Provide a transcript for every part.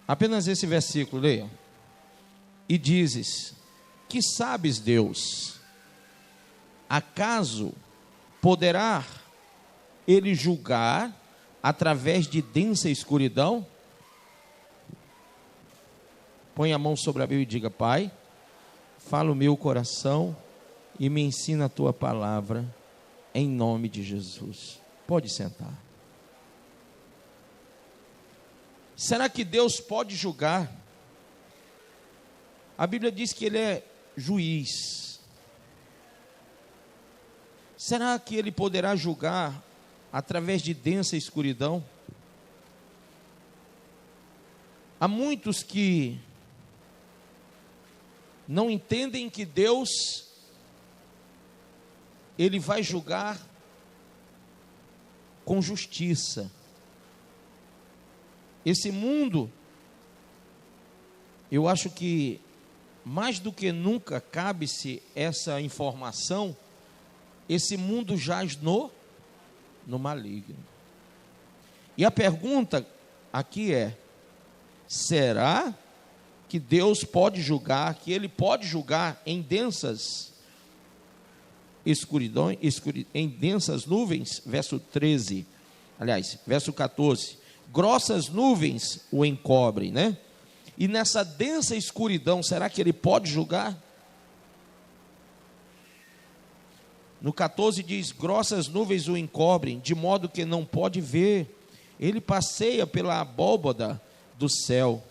Apenas esse versículo, leia. E dizes: que sabes, Deus? Acaso poderá ele julgar através de densa escuridão? Põe a mão sobre a Bíblia e diga: Pai, fala o meu coração e me ensina a tua palavra, em nome de Jesus. Pode sentar. Será que Deus pode julgar? A Bíblia diz que Ele é juiz. Será que Ele poderá julgar através de densa escuridão? Há muitos que não entendem que Deus, Ele vai julgar com justiça. Esse mundo, eu acho que mais do que nunca cabe-se essa informação, esse mundo jaz no maligno. E a pergunta aqui é: será que Deus pode julgar, que Ele pode julgar em densas escuridão, em densas nuvens? Verso 13, aliás, verso 14: grossas nuvens o encobrem, né? E nessa densa escuridão, será que Ele pode julgar? No 14 diz: grossas nuvens o encobrem, de modo que não pode ver. Ele passeia pela abóbada do céu.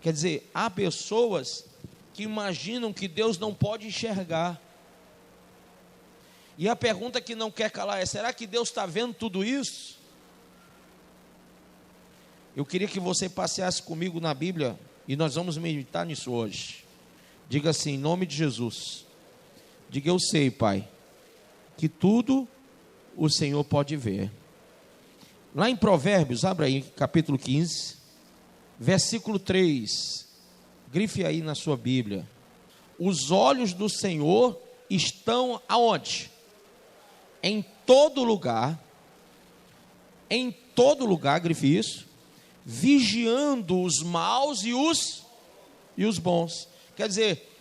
Quer dizer, há pessoas que imaginam que Deus não pode enxergar. E a pergunta que não quer calar é: será que Deus está vendo tudo isso? Eu queria que você passeasse comigo na Bíblia, e nós vamos meditar nisso hoje. Diga assim, em nome de Jesus. Diga: eu sei, Pai, que tudo o Senhor pode ver. Lá em Provérbios, abra aí, capítulo 15, versículo 3. Grife aí na sua Bíblia. Os olhos do Senhor estão aonde? Em todo lugar, grife isso, vigiando os maus e os bons. Quer dizer,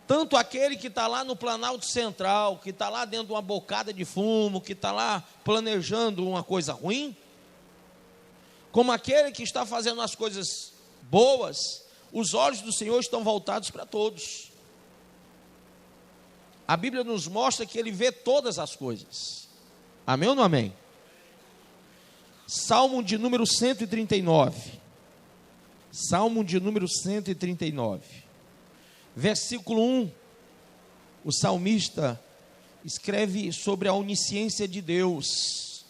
tanto aquele que está lá no Planalto Central, que está lá dentro de uma bocada de fumo, que está lá planejando uma coisa ruim, como aquele que está fazendo as coisas boas, os olhos do Senhor estão voltados para todos. A Bíblia nos mostra que Ele vê todas as coisas. Amém ou não amém? Salmo de número 139. Salmo de número 139. Versículo 1. O salmista escreve sobre a onisciência de Deus.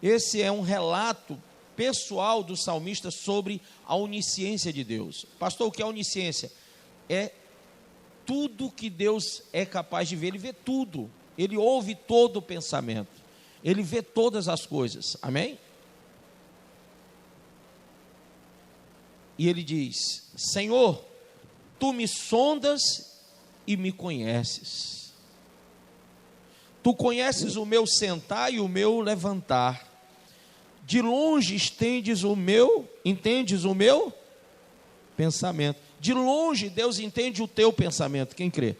Esse é um relato pessoal do salmista sobre a onisciência de Deus. Pastor, o que é onisciência? É tudo que Deus é capaz de ver. Ele vê tudo. Ele ouve todo o pensamento. Ele vê todas as coisas. Amém? E ele diz: Senhor, tu me sondas e me conheces. Tu conheces o meu sentar e o meu levantar. De longe entendes o meu pensamento. De longe Deus entende o teu pensamento. Quem crê?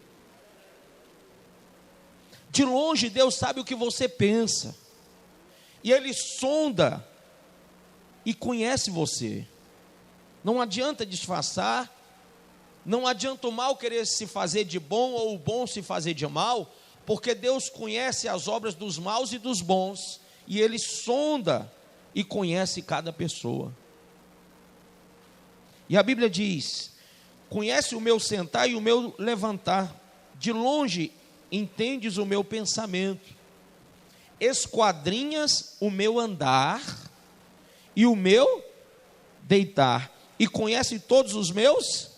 De longe Deus sabe o que você pensa. E Ele sonda e conhece você. Não adianta disfarçar. Não adianta o mal querer se fazer de bom ou o bom se fazer de mal, porque Deus conhece as obras dos maus e dos bons, e Ele sonda e conhece cada pessoa. E a Bíblia diz: conhece o meu sentar e o meu levantar, de longe entendes o meu pensamento, esquadrinhas o meu andar e o meu deitar, e conhece todos os meus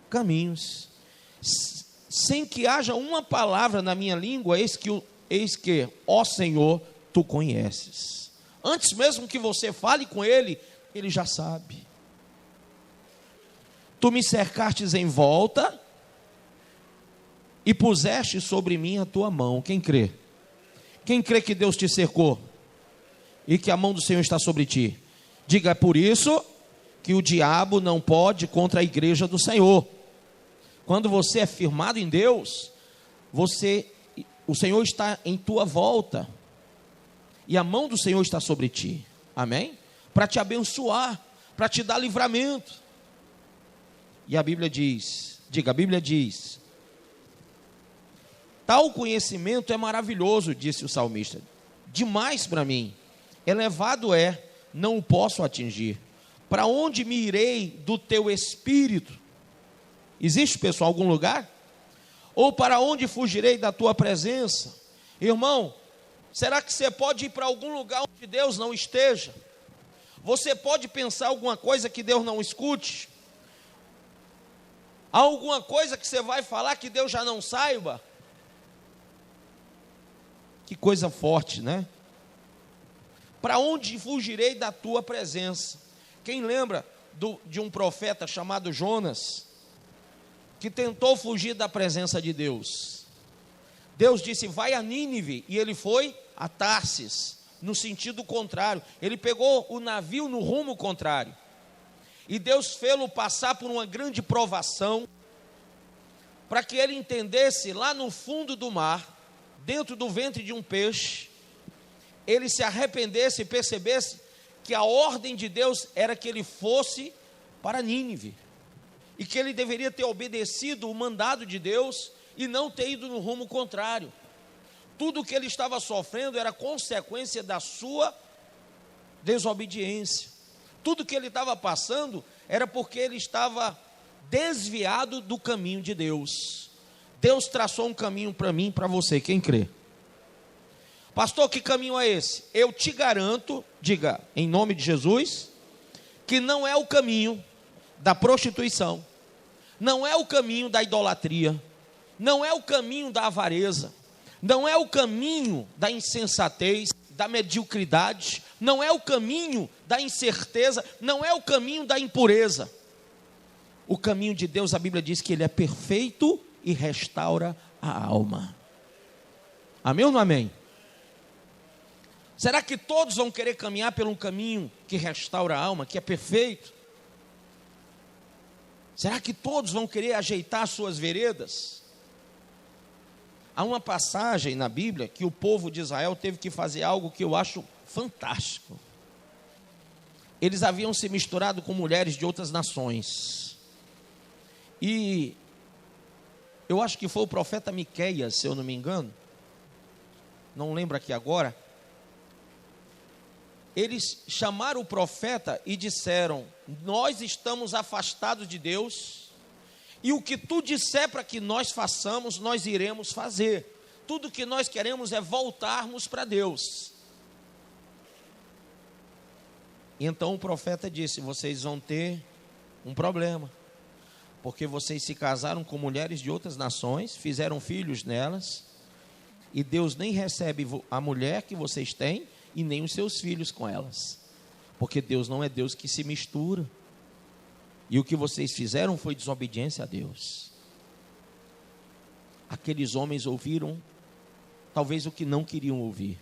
caminhos, sem que haja uma palavra na minha língua, eis que, ó Senhor, tu conheces. Antes mesmo que você fale com Ele, Ele já sabe. Tu me cercastes em volta e puseste sobre mim a tua mão. Quem crê? Quem crê que Deus te cercou e que a mão do Senhor está sobre ti? Diga: é por isso que o diabo não pode contra a igreja do Senhor. Quando você é firmado em Deus, o Senhor está em tua volta, e a mão do Senhor está sobre ti, amém? Para te abençoar, para te dar livramento. E a Bíblia diz, a Bíblia diz, tal conhecimento é maravilhoso, disse o salmista, demais para mim, elevado é, não o posso atingir. Para onde me irei do teu espírito? Existe, pessoal, algum lugar? Ou para onde fugirei da tua presença? Irmão, será que você pode ir para algum lugar onde Deus não esteja? Você pode pensar alguma coisa que Deus não escute? Há alguma coisa que você vai falar que Deus já não saiba? Que coisa forte, né? Para onde fugirei da tua presença? Quem lembra de um profeta chamado Jonas, que tentou fugir da presença de Deus? Deus disse, vai a Nínive, e ele foi a Tarsis, no sentido contrário. Ele pegou o navio no rumo contrário, e Deus fê-lo passar por uma grande provação, para que ele entendesse lá no fundo do mar, dentro do ventre de um peixe, ele se arrependesse e percebesse que a ordem de Deus era que ele fosse para Nínive, e que ele deveria ter obedecido o mandado de Deus, e não ter ido no rumo contrário. Tudo o que ele estava sofrendo era consequência da sua desobediência. Tudo que ele estava passando era porque ele estava desviado do caminho de Deus. Deus traçou um caminho para mim e para você, quem crê? Pastor, que caminho é esse? Eu te garanto, diga em nome de Jesus, que não é o caminho da prostituição, não é o caminho da idolatria, não é o caminho da avareza, não é o caminho da insensatez, da mediocridade, não é o caminho da incerteza, não é o caminho da impureza. O caminho de Deus, a Bíblia diz que ele é perfeito e restaura a alma. Amém ou não amém? Será que todos vão querer caminhar por um caminho que restaura a alma, que é perfeito? Será que todos vão querer ajeitar suas veredas? Há uma passagem na Bíblia que o povo de Israel teve que fazer algo que eu acho fantástico. Eles haviam se misturado com mulheres de outras nações. E eu acho que foi o profeta Miqueias, se eu não me engano, não lembro aqui agora. Eles chamaram o profeta e disseram, nós estamos afastados de Deus, e o que tu disser para que nós façamos, nós iremos fazer. Tudo que nós queremos é voltarmos para Deus. E então o profeta disse, vocês vão ter um problema, porque vocês se casaram com mulheres de outras nações, fizeram filhos nelas, e Deus nem recebe a mulher que vocês têm, e nem os seus filhos com elas, porque Deus não é Deus que se mistura, e o que vocês fizeram foi desobediência a Deus. Aqueles homens ouviram, talvez o que não queriam ouvir,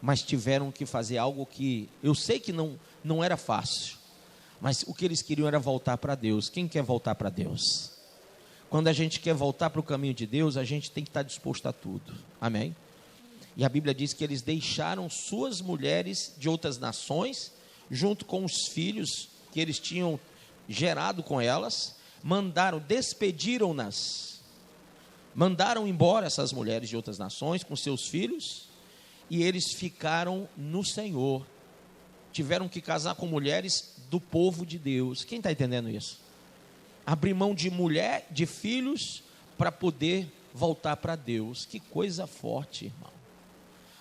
mas tiveram que fazer algo que, eu sei que não era fácil, mas o que eles queriam era voltar para Deus. Quem quer voltar para Deus? Quando a gente quer voltar para o caminho de Deus, a gente tem que estar disposto a tudo, amém? E a Bíblia diz que eles deixaram suas mulheres de outras nações, junto com os filhos que eles tinham gerado com elas, despediram-nas, mandaram embora essas mulheres de outras nações com seus filhos, e eles ficaram no Senhor, tiveram que casar com mulheres do povo de Deus. Quem está entendendo isso? Abrir mão de mulher, de filhos, para poder voltar para Deus. Que coisa forte, irmão.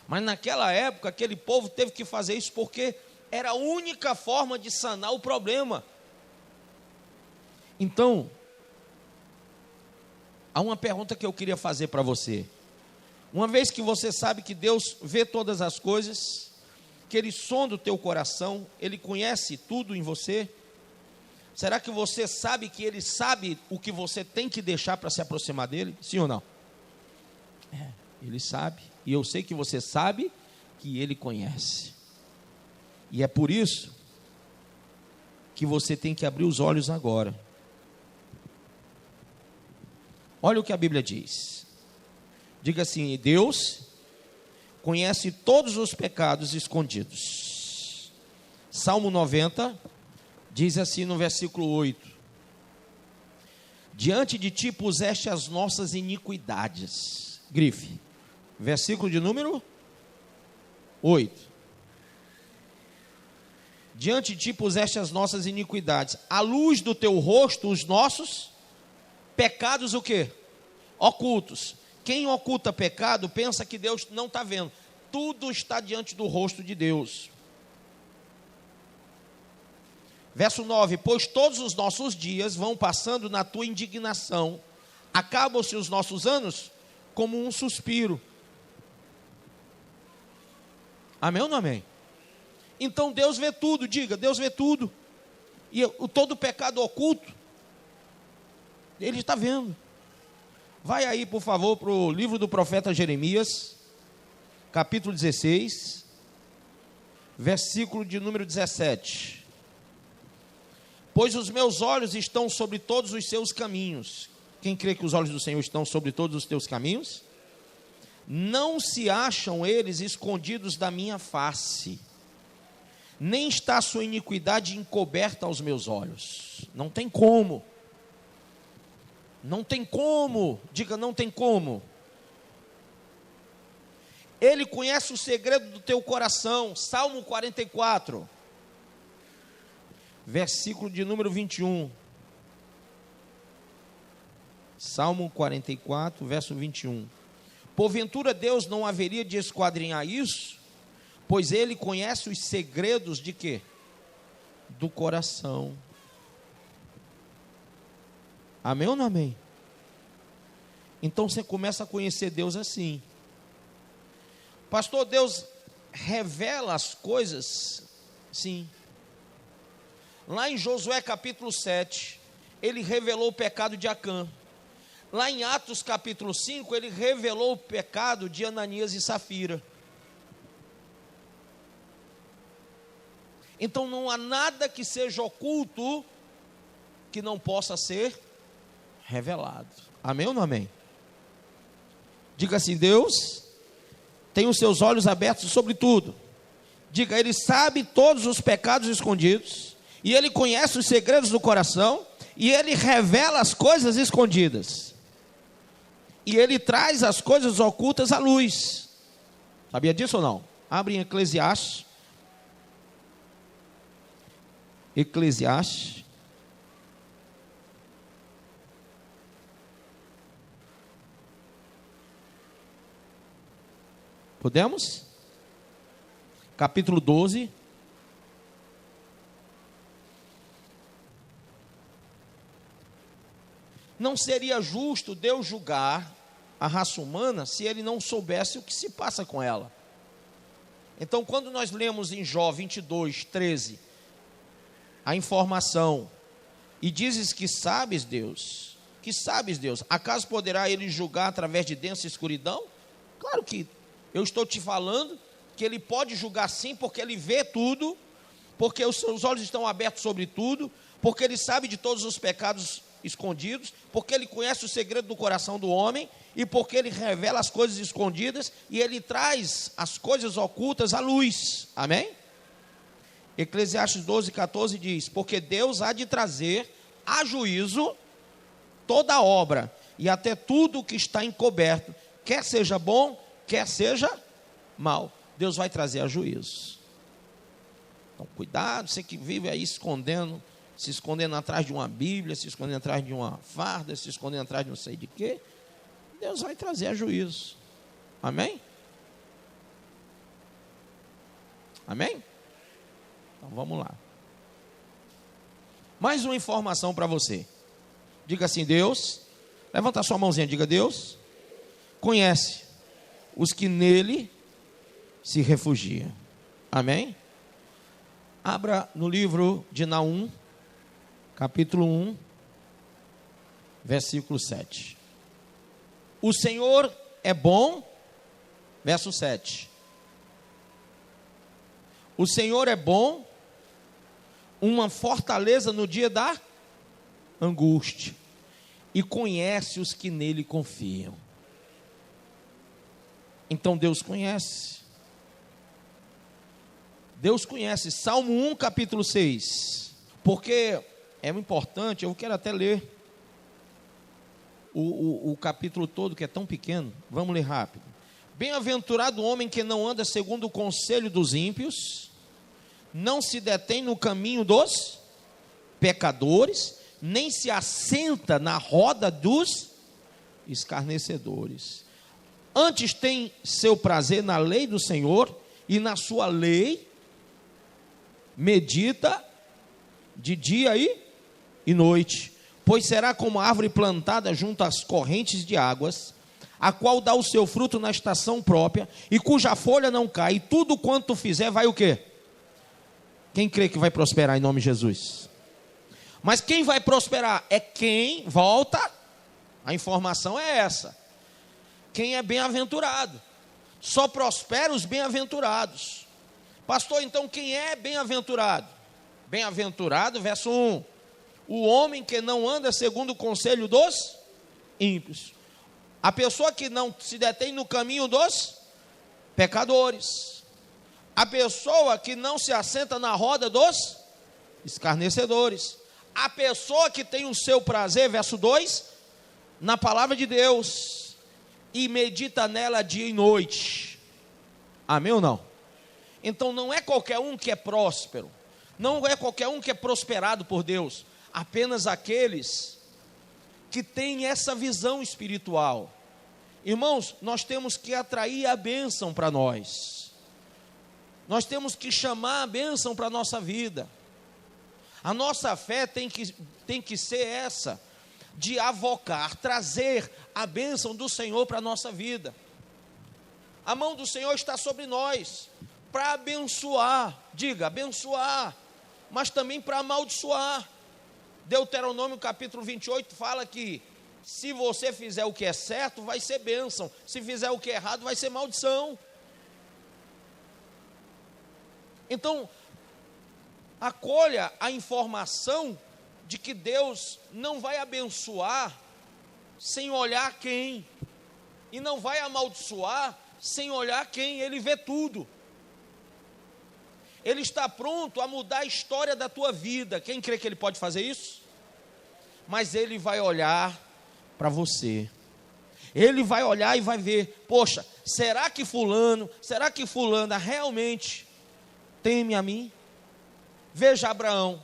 Mas naquela época, aquele povo teve que fazer isso porque era a única forma de sanar o problema. Então, há uma pergunta que eu queria fazer para você. Uma vez que você sabe que Deus vê todas as coisas, que Ele sonda o teu coração, Ele conhece tudo em você, será que você sabe que Ele sabe o que você tem que deixar para se aproximar dEle? Sim ou não? Ele sabe, e eu sei que você sabe que Ele conhece. E é por isso que você tem que abrir os olhos agora. Olha o que a Bíblia diz. Diga assim: Deus conhece todos os pecados escondidos. Salmo 90 diz assim no versículo 8: diante de ti puseste as nossas iniquidades. Grife. Versículo de número 8. Diante de ti puseste as nossas iniquidades. À luz do teu rosto, os nossos pecados, o quê? Ocultos. Quem oculta pecado, pensa que Deus não está vendo. Tudo está diante do rosto de Deus. Verso 9: pois todos os nossos dias vão passando na tua indignação. Acabam-se os nossos anos como um suspiro. Amém ou não amém? Então Deus vê tudo, diga, Deus vê tudo. E todo pecado oculto, Ele está vendo. Vai aí, por favor, para o livro do profeta Jeremias, capítulo 16, versículo de número 17. Pois os meus olhos estão sobre todos os seus caminhos. Quem crê que os olhos do Senhor estão sobre todos os teus caminhos? Não se acham eles escondidos da minha face, nem está a sua iniquidade encoberta aos meus olhos. Não tem como. Não tem como. Diga, não tem como. Ele conhece o segredo do teu coração. Salmo 44, versículo de número 21. Salmo 44, verso 21. Porventura Deus não haveria de esquadrinhar isso? Pois Ele conhece os segredos de quê? Do coração. Amém ou não amém? Então você começa a conhecer Deus assim. Pastor, Deus revela as coisas? Sim. Lá em Josué capítulo 7, Ele revelou o pecado de Acã. Lá em Atos capítulo 5, Ele revelou o pecado de Ananias e Safira. Então não há nada que seja oculto que não possa ser revelado. Amém ou não amém? Diga assim: Deus tem os seus olhos abertos sobre tudo. Diga, Ele sabe todos os pecados escondidos, e Ele conhece os segredos do coração, e Ele revela as coisas escondidas, e Ele traz as coisas ocultas à luz. Sabia disso ou não? Abre em Eclesiastes. Eclesiastes. Podemos? Capítulo 12. Não seria justo Deus julgar a raça humana se Ele não soubesse o que se passa com ela. Então, quando nós lemos em Jó 22, 13, a informação, e dizes que sabes Deus, acaso poderá Ele julgar através de densa escuridão? Claro que eu estou te falando que Ele pode julgar sim, porque Ele vê tudo, porque os seus olhos estão abertos sobre tudo, porque Ele sabe de todos os pecados escondidos, porque Ele conhece o segredo do coração do homem, e porque Ele revela as coisas escondidas, e Ele traz as coisas ocultas à luz. Amém? Eclesiastes 12, 14 diz: porque Deus há de trazer a juízo toda obra, e até tudo o que está encoberto, quer seja bom, quer seja mal. Deus vai trazer a juízo. Então cuidado, você que vive aí se escondendo atrás de uma Bíblia, se escondendo atrás de uma farda, se escondendo atrás de não sei de quê. Deus vai trazer a juízo. Amém? Amém? Então vamos lá. Mais uma informação para você. Diga assim: Deus, levanta a sua mãozinha, diga: Deus conhece os que nele se refugiam. Amém? Abra no livro de Naum, capítulo 1, versículo 7. O Senhor é bom, verso 7. O Senhor é bom, uma fortaleza no dia da angústia, e conhece os que nele confiam. Então Deus conhece. Deus conhece. Salmo 1, capítulo 6. Porque é importante, eu quero até ler o capítulo todo, que é tão pequeno. Vamos ler rápido. Bem-aventurado o homem que não anda segundo o conselho dos ímpios, não se detém no caminho dos pecadores, nem se assenta na roda dos escarnecedores. Antes tem seu prazer na lei do Senhor, e na sua lei medita de dia e noite. Pois será como árvore plantada junto às correntes de águas, a qual dá o seu fruto na estação própria, e cuja folha não cai, e tudo quanto fizer vai o quê? Quem crê que vai prosperar em nome de Jesus? Mas quem vai prosperar é quem, volta, a informação é essa, quem é bem-aventurado. Só prospera os bem-aventurados. Pastor, então quem é bem-aventurado? Bem-aventurado, verso 1, o homem que não anda segundo o conselho dos ímpios, a pessoa que não se detém no caminho dos pecadores, a pessoa que não se assenta na roda dos escarnecedores, a pessoa que tem o seu prazer, verso 2, na palavra de Deus, e medita nela dia e noite. Amém ou não? Então não é qualquer um que é próspero, não é qualquer um que é prosperado por Deus, apenas aqueles que têm essa visão espiritual. Irmãos, nós temos que atrair a bênção para nós, nós temos que chamar a bênção para a nossa vida. A nossa fé tem que ser essa, de avocar, trazer a bênção do Senhor para a nossa vida. A mão do Senhor está sobre nós, para abençoar, diga, abençoar, mas também para amaldiçoar. Deuteronômio capítulo 28 fala que se você fizer o que é certo, vai ser bênção, se fizer o que é errado, vai ser maldição. Então, acolha a informação de que Deus não vai abençoar sem olhar quem, e não vai amaldiçoar sem olhar quem. Ele vê tudo. Ele está pronto a mudar a história da tua vida. Quem crê que Ele pode fazer isso? Mas Ele vai olhar para você. Ele vai olhar e vai ver, poxa, será que fulana realmente teme a mim? Veja Abraão.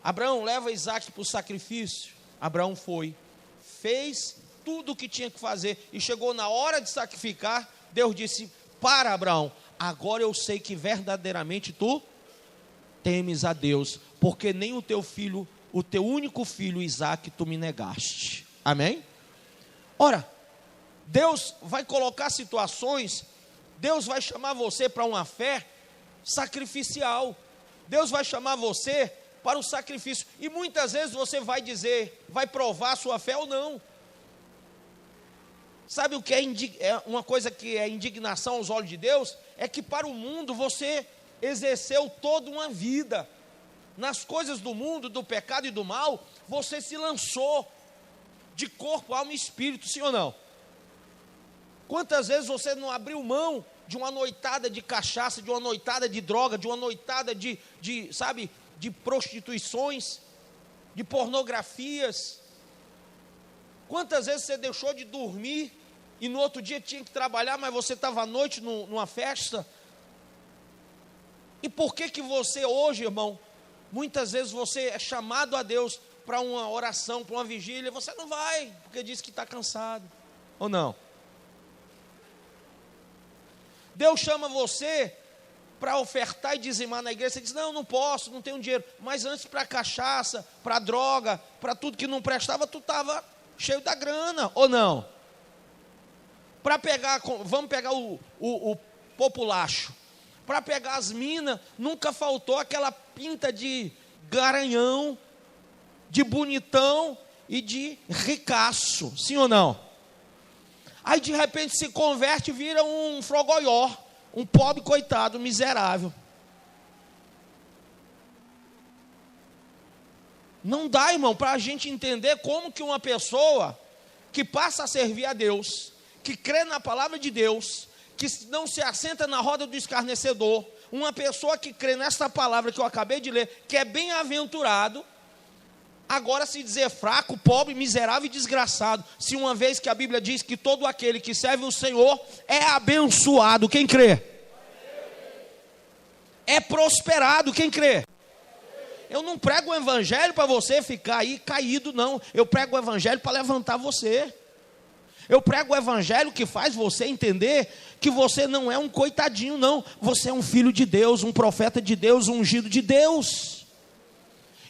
Abraão leva Isaac para o sacrifício. Abraão foi, fez tudo o que tinha que fazer, e chegou na hora de sacrificar. Deus disse: para, Abraão, agora eu sei que verdadeiramente tu temes a Deus, porque nem o teu filho, o teu único filho Isaac, tu me negaste. Amém? Ora, Deus vai colocar situações, Deus vai chamar você para uma fé sacrificial, Deus vai chamar você para o sacrifício, e muitas vezes você vai dizer, vai provar a sua fé ou não. Sabe o que é uma coisa que é indignação aos olhos de Deus? É que para o mundo você exerceu toda uma vida, nas coisas do mundo, do pecado e do mal, você se lançou, de corpo, alma e espírito, sim ou não? Quantas vezes você não abriu mão de uma noitada de cachaça, de uma noitada de droga, de uma noitada de prostituições, de pornografias? Quantas vezes você deixou de dormir e no outro dia tinha que trabalhar, mas você estava à noite numa festa? E por que você hoje, irmão, muitas vezes você é chamado a Deus para uma oração, para uma vigília, você não vai, porque diz que está cansado, ou não? Deus chama você para ofertar e dizimar na igreja, você diz: não posso, não tenho dinheiro. Mas antes, para cachaça, para droga, para tudo que não prestava, tu estava cheio da grana, ou não? Para pegar, vamos pegar o populacho, para pegar as minas, nunca faltou aquela pinta de garanhão, de bonitão e de ricaço, sim ou não? Aí de repente se converte e vira um frogoió, um pobre coitado, miserável. Não dá, irmão, para a gente entender como que uma pessoa que passa a servir a Deus, que crê na palavra de Deus, que não se assenta na roda do escarnecedor, uma pessoa que crê nessa palavra que eu acabei de ler, que é bem-aventurado, agora se dizer fraco, pobre, miserável e desgraçado, se uma vez que a Bíblia diz que todo aquele que serve o Senhor é abençoado, quem crê? É prosperado, quem crê? Eu não prego o evangelho para você ficar aí caído, não. Eu prego o evangelho para levantar você. Eu prego o evangelho que faz você entender que você não é um coitadinho, não. Você é um filho de Deus, um profeta de Deus, um ungido de Deus.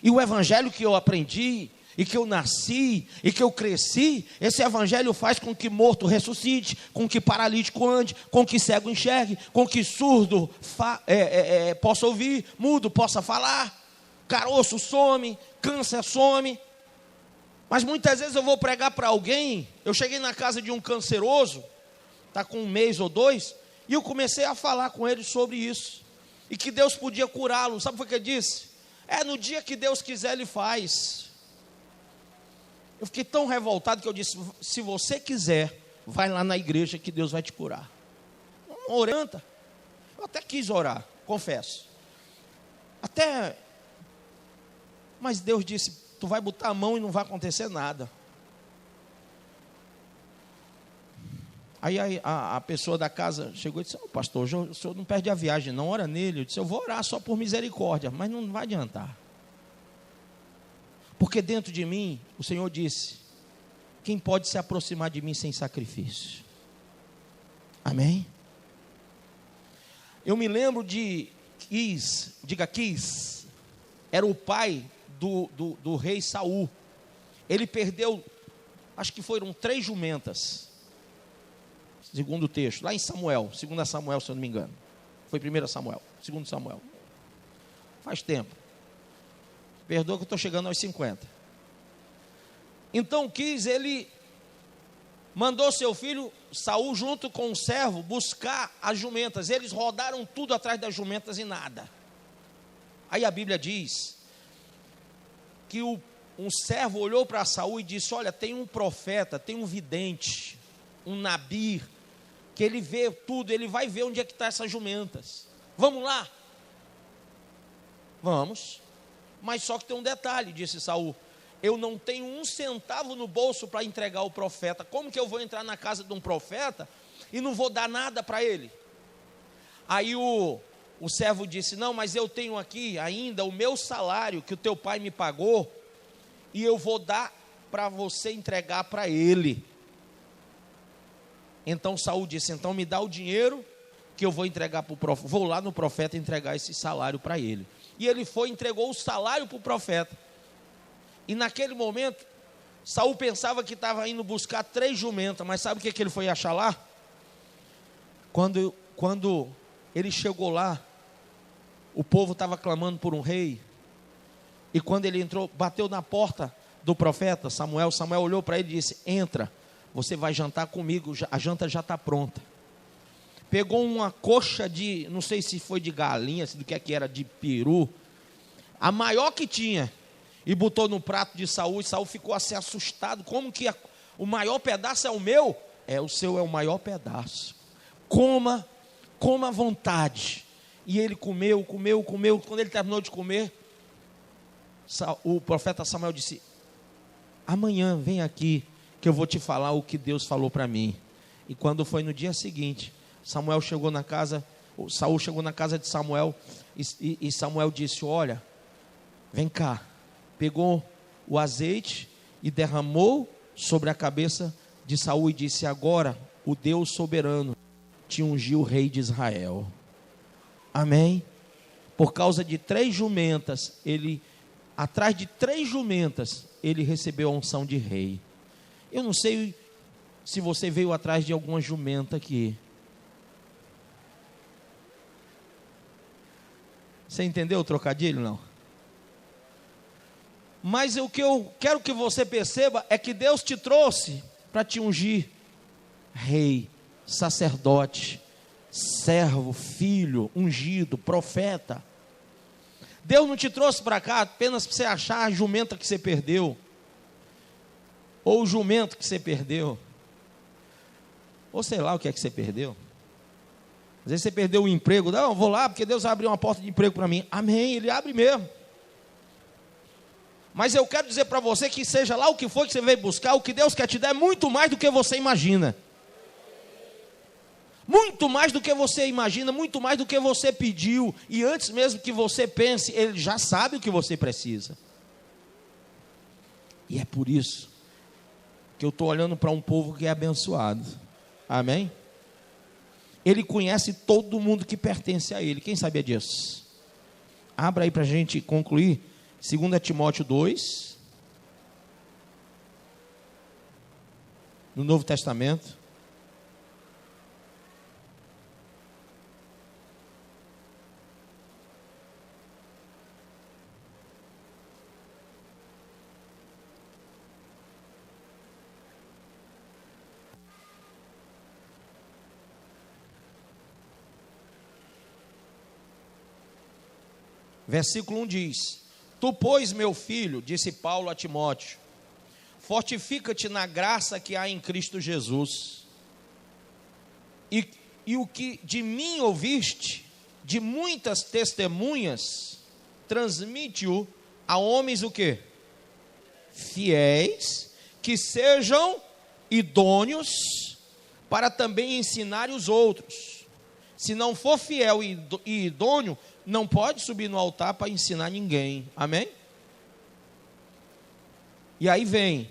E o evangelho que eu aprendi, e que eu nasci, e que eu cresci, esse evangelho faz com que morto ressuscite, com que paralítico ande, com que cego enxergue, com que surdo possa ouvir, mudo possa falar, caroço some, câncer some. Mas muitas vezes eu vou pregar para alguém, eu cheguei na casa de um canceroso, está com 1 mês ou 2, e eu comecei a falar com ele sobre isso, e que Deus podia curá-lo. Sabe o que ele disse? No dia que Deus quiser ele faz. Eu fiquei tão revoltado que eu disse, se você quiser, vai lá na igreja que Deus vai te curar. Não oranta. Eu até quis orar, confesso. Mas Deus disse, tu vai botar a mão e não vai acontecer nada. Aí a pessoa da casa chegou e disse, pastor, o senhor não perde a viagem, não, ora nele. Eu disse, eu vou orar só por misericórdia, mas não vai adiantar. Porque dentro de mim, o Senhor disse, quem pode se aproximar de mim sem sacrifício? Amém? Eu me lembro de Quis, era o pai do rei Saul. Ele perdeu, acho que foram 3 jumentas, segundo o texto, lá em Samuel, 2 Samuel, se eu não me engano. Foi 1 Samuel, 2 Samuel. Faz tempo. Perdoa que eu estou chegando aos 50. Então Quis, ele mandou seu filho Saul junto com o servo buscar as jumentas. Eles rodaram tudo atrás das jumentas e nada. Aí a Bíblia diz que um servo olhou para Saul e disse, olha, tem um profeta, tem um vidente, um nabir, que ele vê tudo, ele vai ver onde é que estão essas jumentas. Vamos lá? Vamos. Mas só que tem um detalhe, disse Saul, eu não tenho 1 centavo no bolso para entregar ao profeta. Como que eu vou entrar na casa de um profeta e não vou dar nada para ele? Aí o servo disse, não, mas eu tenho aqui ainda o meu salário que o teu pai me pagou, e eu vou dar para você entregar para ele. Então Saul disse, então me dá o dinheiro que eu vou entregar para o profeta, vou lá no profeta entregar esse salário para ele. E ele foi e entregou o salário para o profeta. E naquele momento, Saul pensava que estava indo buscar 3 jumentas, mas sabe o que ele foi achar lá? Quando ele chegou lá, o povo estava clamando por um rei, e quando ele entrou, bateu na porta do profeta Samuel olhou para ele e disse, entra, você vai jantar comigo, a janta já está pronta. Pegou uma coxa de, não sei se foi de galinha, do que é que era, de peru, a maior que tinha, e botou no prato de Saul, e Saul ficou assim assustado, como que o maior pedaço é o meu? O seu é o maior pedaço, coma à vontade. E ele comeu, quando ele terminou de comer, o profeta Samuel disse, amanhã vem aqui, que eu vou te falar o que Deus falou para mim. E quando foi no dia seguinte, Saul chegou na casa de Samuel, e Samuel disse, olha, vem cá, pegou o azeite e derramou sobre a cabeça de Saul e disse, agora o Deus soberano te ungiu rei de Israel. Amém? Por causa de 3 jumentas, atrás de 3 jumentas, ele recebeu a unção de rei. Eu não sei se você veio atrás de alguma jumenta aqui. Você entendeu o trocadilho? Não. Mas o que eu quero que você perceba é que Deus te trouxe para te ungir rei, sacerdote, servo, filho, ungido, profeta. Deus não te trouxe para cá apenas para você achar a jumenta que você perdeu, ou o jumento que você perdeu, ou sei lá o que é que você perdeu. Às vezes você perdeu o emprego. Não, vou lá porque Deus abriu uma porta de emprego para mim. Amém, Ele abre mesmo. Mas eu quero dizer para você que seja lá o que for que você veio buscar, o que Deus quer te dar é muito mais do que você imagina. Muito mais do que você imagina, muito mais do que você pediu. E antes mesmo que você pense, Ele já sabe o que você precisa. E é por isso que eu estou olhando para um povo que é abençoado. Amém? Ele conhece todo mundo que pertence a Ele. Quem sabia disso? Abra aí para a gente concluir. 2 Timóteo 2. No Novo Testamento. Versículo 1 diz: Tu, pois, meu filho, disse Paulo a Timóteo, fortifica-te na graça que há em Cristo Jesus, e o que de mim ouviste, de muitas testemunhas, transmite-o a homens o quê? Fiéis, que sejam idôneos, para também ensinar os outros. Se não for fiel e idôneo, não pode subir no altar para ensinar ninguém. Amém? E aí vem,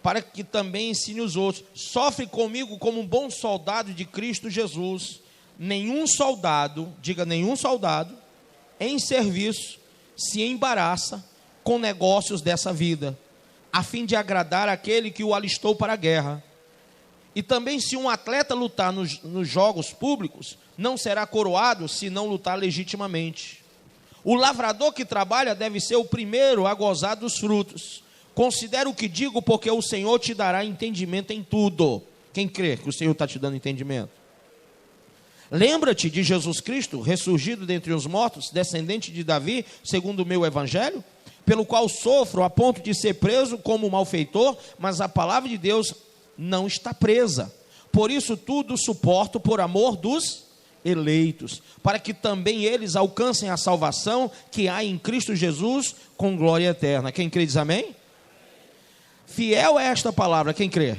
para que também ensine os outros. Sofre comigo como um bom soldado de Cristo Jesus. Nenhum soldado, diga nenhum soldado, em serviço, se embaraça com negócios dessa vida, a fim de agradar aquele que o alistou para a guerra. E também, se um atleta lutar nos jogos públicos, não será coroado se não lutar legitimamente. O lavrador que trabalha deve ser o primeiro a gozar dos frutos. Considera o que digo, porque o Senhor te dará entendimento em tudo. Quem crê que o Senhor está te dando entendimento? Lembra-te de Jesus Cristo, ressurgido dentre os mortos, descendente de Davi, segundo o meu evangelho, pelo qual sofro a ponto de ser preso como malfeitor, mas a palavra de Deus não está presa. Por isso tudo suporto por amor dos eleitos, para que também eles alcancem a salvação que há em Cristo Jesus com glória eterna. Quem crê diz amém? Fiel é esta palavra, quem crê?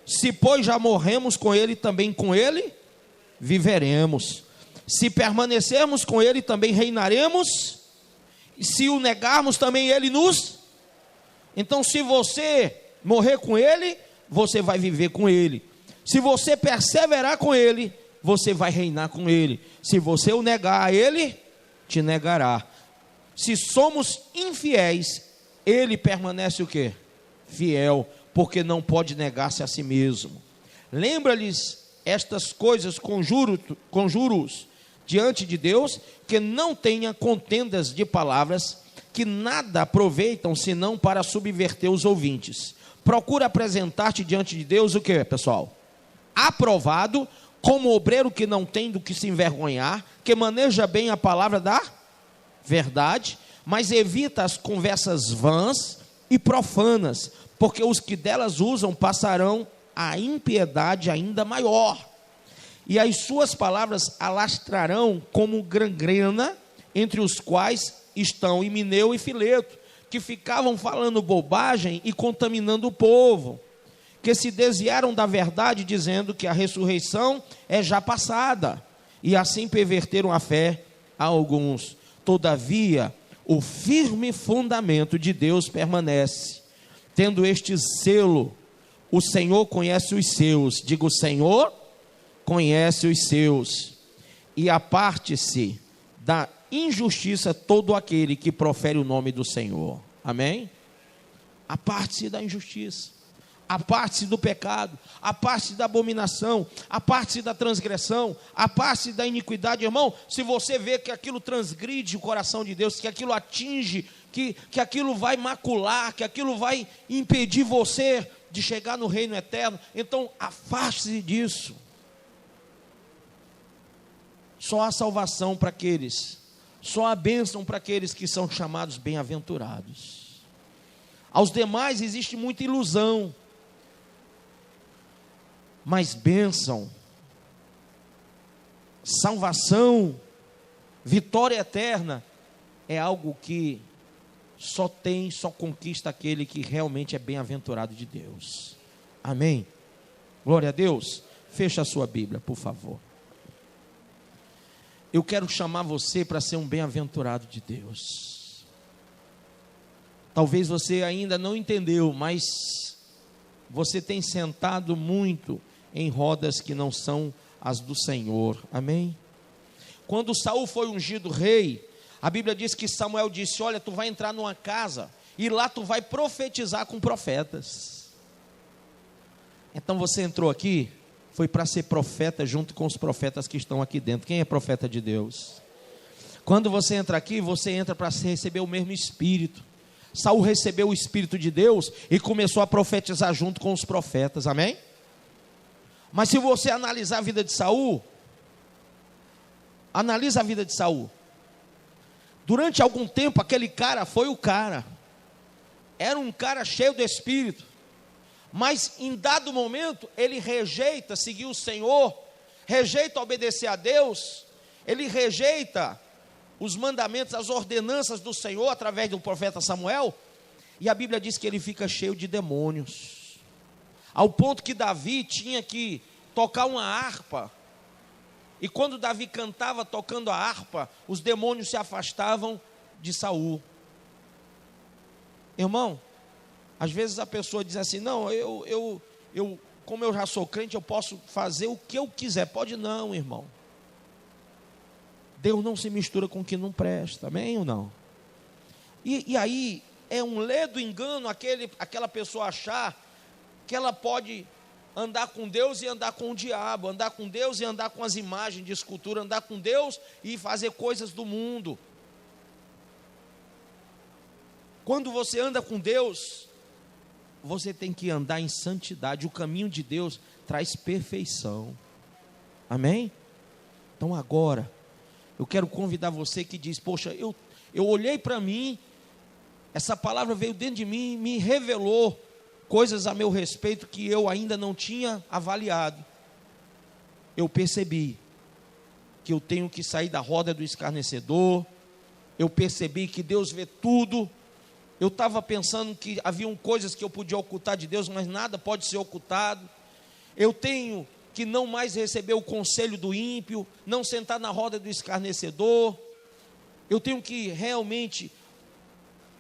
Se pois já morremos com ele, também com ele viveremos. Se permanecermos com ele, também reinaremos. E se o negarmos, também ele nos... Então, se você morrer com ele, você vai viver com ele. Se você perseverar com ele, você vai reinar com ele. Se você o negar a ele, te negará. Se somos infiéis, ele permanece o quê? Fiel, porque não pode negar-se a si mesmo. Lembra-lhes estas coisas, conjuro-os diante de Deus, que não tenha contendas de palavras, que nada aproveitam, senão para subverter os ouvintes. Procura apresentar-te diante de Deus o que, pessoal? Aprovado, como obreiro que não tem do que se envergonhar, que maneja bem a palavra da verdade, mas evita as conversas vãs e profanas, porque os que delas usam passarão a impiedade ainda maior, e as suas palavras alastrarão como gangrena, entre os quais estão Himeneu e Fileto, que ficavam falando bobagem e contaminando o povo, que se desviaram da verdade, dizendo que a ressurreição é já passada, e assim perverteram a fé a alguns. Todavia, o firme fundamento de Deus permanece, tendo este selo: o Senhor conhece os seus. Diga, o Senhor conhece os seus, e aparte-se da injustiça todo aquele que profere o nome do Senhor. Amém? Aparte-se da injustiça, aparte-se do pecado, aparte-se da abominação, aparte-se da transgressão, aparte-se da iniquidade. Irmão, se você vê que aquilo transgride o coração de Deus, que aquilo atinge, que aquilo vai macular, que aquilo vai impedir você de chegar no reino eterno, então afaste-se disso. Só há salvação para aqueles, Só há bênção para aqueles que são chamados bem-aventurados. Aos demais existe muita ilusão. Mas bênção, salvação, vitória eterna, é algo que só conquista aquele que realmente é bem-aventurado de Deus. Amém? Glória a Deus. Fecha a sua Bíblia, por favor. Eu quero chamar você para ser um bem-aventurado de Deus. Talvez você ainda não entendeu, mas você tem sentado muito em rodas que não são as do Senhor. Amém? Quando Saul foi ungido rei, a Bíblia diz que Samuel disse: olha, tu vai entrar numa casa e lá tu vai profetizar com profetas. Então você entrou aqui, foi para ser profeta junto com os profetas que estão aqui dentro. Quem é profeta de Deus? Quando você entra aqui, você entra para receber o mesmo Espírito. Saul recebeu o Espírito de Deus e começou a profetizar junto com os profetas, amém? Mas se você analisar a vida de Saul, analisa a vida de Saul. Durante algum tempo, aquele cara foi o cara. Era um cara cheio do Espírito. Mas em dado momento, ele rejeita seguir o Senhor, rejeita obedecer a Deus, ele rejeita os mandamentos, as ordenanças do Senhor, através do profeta Samuel, e a Bíblia diz que ele fica cheio de demônios, ao ponto que Davi tinha que tocar uma harpa, e quando Davi cantava tocando a harpa, os demônios se afastavam de Saul. Irmão, às vezes a pessoa diz assim: não, como eu já sou crente, eu posso fazer o que eu quiser. Pode não, irmão. Deus não se mistura com o que não presta, amém ou não? E aí, é um ledo engano aquela pessoa achar que ela pode andar com Deus e andar com o diabo, andar com Deus e andar com as imagens de escultura, andar com Deus e fazer coisas do mundo. Quando você anda com Deus, você tem que andar em santidade. O caminho de Deus traz perfeição, amém? Então agora, eu quero convidar você que diz: poxa, eu olhei para mim, essa palavra veio dentro de mim, me revelou coisas a meu respeito que eu ainda não tinha avaliado. Eu percebi que eu tenho que sair da roda do escarnecedor. Eu percebi que Deus vê tudo. Eu estava pensando que haviam coisas que eu podia ocultar de Deus, mas nada pode ser ocultado. Eu tenho que não mais receber o conselho do ímpio, não sentar na roda do escarnecedor. Eu tenho que realmente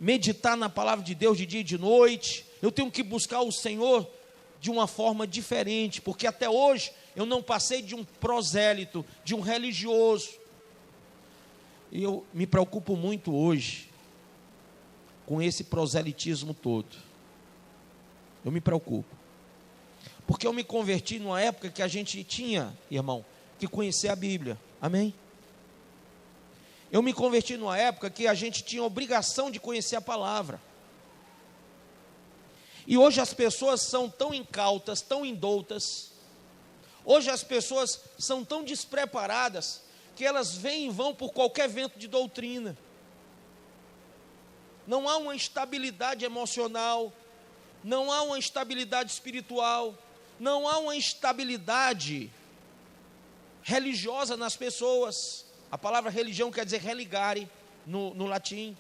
meditar na palavra de Deus de dia e de noite. Eu tenho que buscar o Senhor de uma forma diferente, porque até hoje eu não passei de um prosélito, de um religioso. E eu me preocupo muito hoje com esse proselitismo todo. Eu me preocupo. Porque eu me converti numa época que a gente tinha, irmão, que conhecer a Bíblia. Amém? Eu me converti numa época que a gente tinha obrigação de conhecer a palavra. E hoje as pessoas são tão incautas, tão indoutas. Hoje as pessoas são tão despreparadas que elas vêm e vão por qualquer vento de doutrina. Não há uma estabilidade emocional, não há uma estabilidade espiritual, não há uma estabilidade religiosa nas pessoas. A palavra religião quer dizer religare no latim.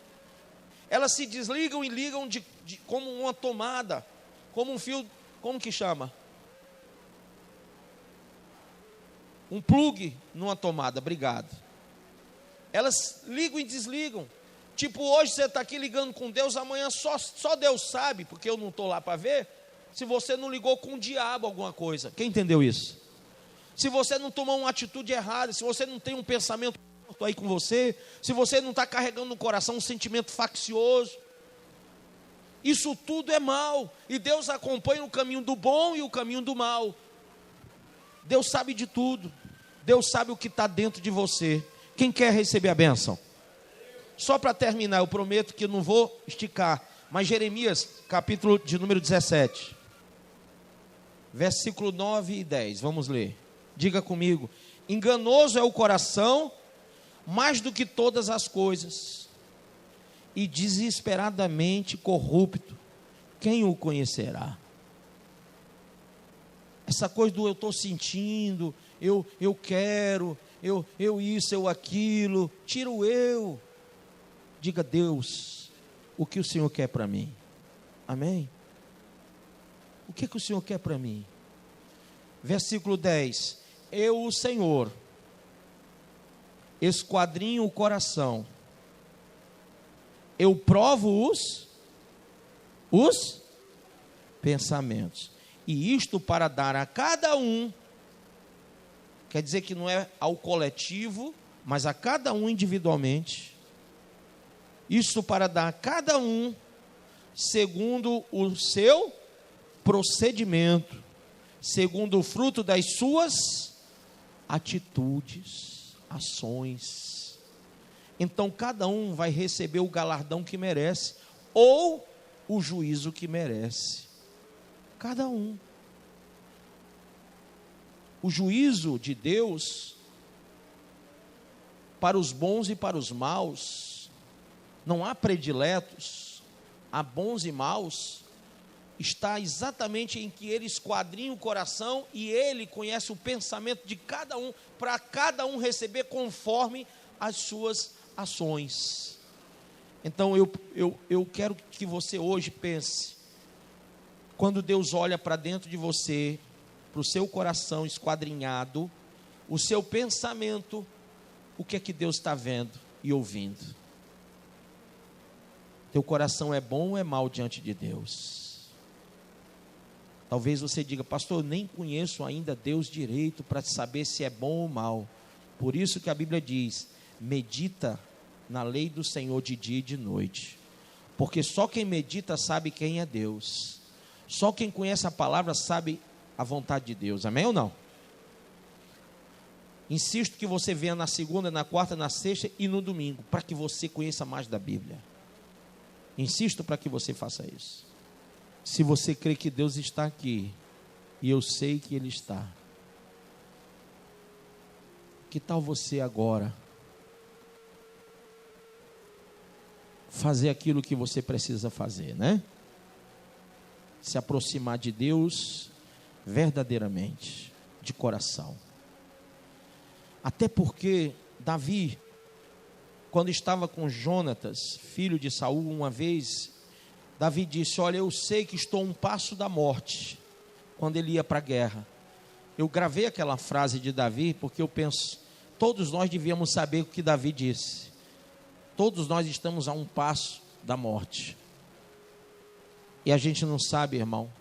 Elas se desligam e ligam como uma tomada, como um fio, como que chama? Um plug numa tomada, obrigado. Elas ligam e desligam. Tipo, hoje você está aqui ligando com Deus, amanhã só Deus sabe, porque eu não estou lá para ver, se você não ligou com o diabo alguma coisa. Quem entendeu isso? Se você não tomou uma atitude errada, se você não tem um pensamento aí com você, se você não está carregando no coração um sentimento faccioso, isso tudo é mal, e Deus acompanha o caminho do bom e o caminho do mal. Deus sabe de tudo, Deus sabe o que está dentro de você. Quem quer receber a bênção? Só para terminar, eu prometo que não vou esticar, mas Jeremias, capítulo de número 17, versículo 9 e 10, vamos ler. Diga comigo: enganoso é o coração mais do que todas as coisas, e desesperadamente corrupto, quem o conhecerá? Essa coisa do eu estou sentindo, eu quero, eu isso, eu aquilo, tira o eu. Diga: Deus, o que o Senhor quer para mim? Amém? O que o Senhor quer para mim? Versículo 10: eu, o Senhor, esquadrinho o coração, eu provo os pensamentos, e isto para dar a cada um, quer dizer que não é ao coletivo, mas a cada um individualmente, isto para dar a cada um, segundo o seu procedimento, segundo o fruto das suas atitudes, ações. Então cada um vai receber o galardão que merece, ou o juízo que merece. Cada um. O juízo de Deus para os bons e para os maus, não há prediletos, há bons e maus, está exatamente em que ele esquadrinha o coração e ele conhece o pensamento de cada um, para cada um receber conforme as suas ações. Então eu quero que você hoje pense, quando Deus olha para dentro de você, para o seu coração esquadrinhado, o seu pensamento, o que é que Deus está vendo e ouvindo? Teu coração é bom ou é mau diante de Deus? Talvez você diga: pastor, eu nem conheço ainda Deus direito para saber se é bom ou mal. Por isso que a Bíblia diz: medita na lei do Senhor de dia e de noite, porque só quem medita sabe quem é Deus, só quem conhece a palavra sabe a vontade de Deus. Amém ou não? Insisto que você venha na segunda, na quarta, na sexta e no domingo, para que você conheça mais da Bíblia. Insisto para que você faça isso. Se você crê que Deus está aqui, e eu sei que Ele está, que tal você agora fazer aquilo que você precisa fazer, né? Se aproximar de Deus verdadeiramente, de coração. Até porque Davi, quando estava com Jonatas, filho de Saul, uma vez, Davi disse: olha, eu sei que estou a um passo da morte, quando ele ia para a guerra. Eu gravei aquela frase de Davi, porque eu penso, todos nós devíamos saber o que Davi disse. Todos nós estamos a um passo da morte. E a gente não sabe, irmão,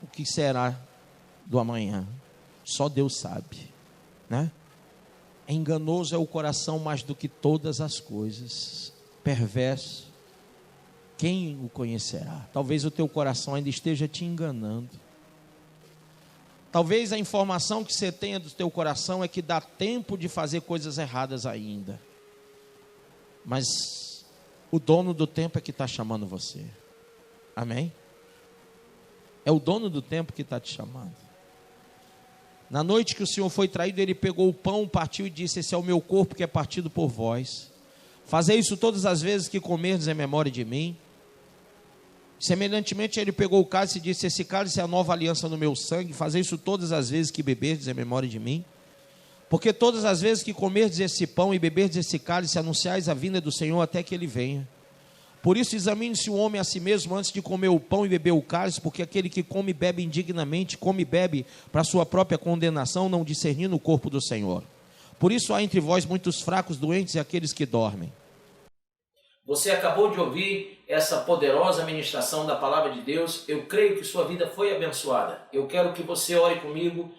o que será do amanhã. Só Deus sabe, né? Enganoso é o coração mais do que todas as coisas, perverso, quem o conhecerá? Talvez o teu coração ainda esteja te enganando. Talvez a informação que você tenha do teu coração é que dá tempo de fazer coisas erradas ainda. Mas o dono do tempo é que está chamando você. Amém? É o dono do tempo que está te chamando. Na noite que o Senhor foi traído, ele pegou o pão, partiu e disse: esse é o meu corpo que é partido por vós. Fazei isso todas as vezes que comerdes em memória de mim. Semelhantemente, ele pegou o cálice e disse: esse cálice é a nova aliança no meu sangue. Fazei isso todas as vezes que beberdes em memória de mim. Porque todas as vezes que comerdes esse pão e beberdes esse cálice, anunciais a vinda do Senhor até que ele venha. Por isso examine-se o homem a si mesmo antes de comer o pão e beber o cálice, porque aquele que come e bebe indignamente, come e bebe para sua própria condenação, não discernindo o corpo do Senhor. Por isso há entre vós muitos fracos, doentes e aqueles que dormem. Você acabou de ouvir essa poderosa ministração da palavra de Deus. Eu creio que sua vida foi abençoada. Eu quero que você ore comigo,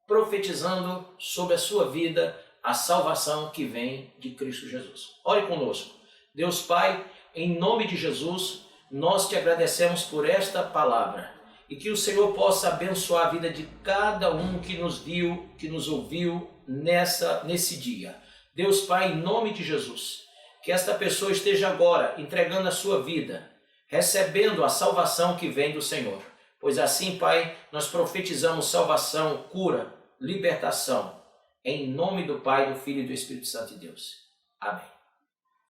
profetizando sobre a sua vida a salvação que vem de Cristo Jesus. Ore conosco. Deus Pai, em nome de Jesus, nós te agradecemos por esta palavra. E que o Senhor possa abençoar a vida de cada um que nos viu, que nos ouviu nesse dia. Deus Pai, em nome de Jesus, que esta pessoa esteja agora entregando a sua vida, recebendo a salvação que vem do Senhor. Pois assim, Pai, nós profetizamos salvação, cura, libertação, em nome do Pai, do Filho e do Espírito Santo de Deus. Amém.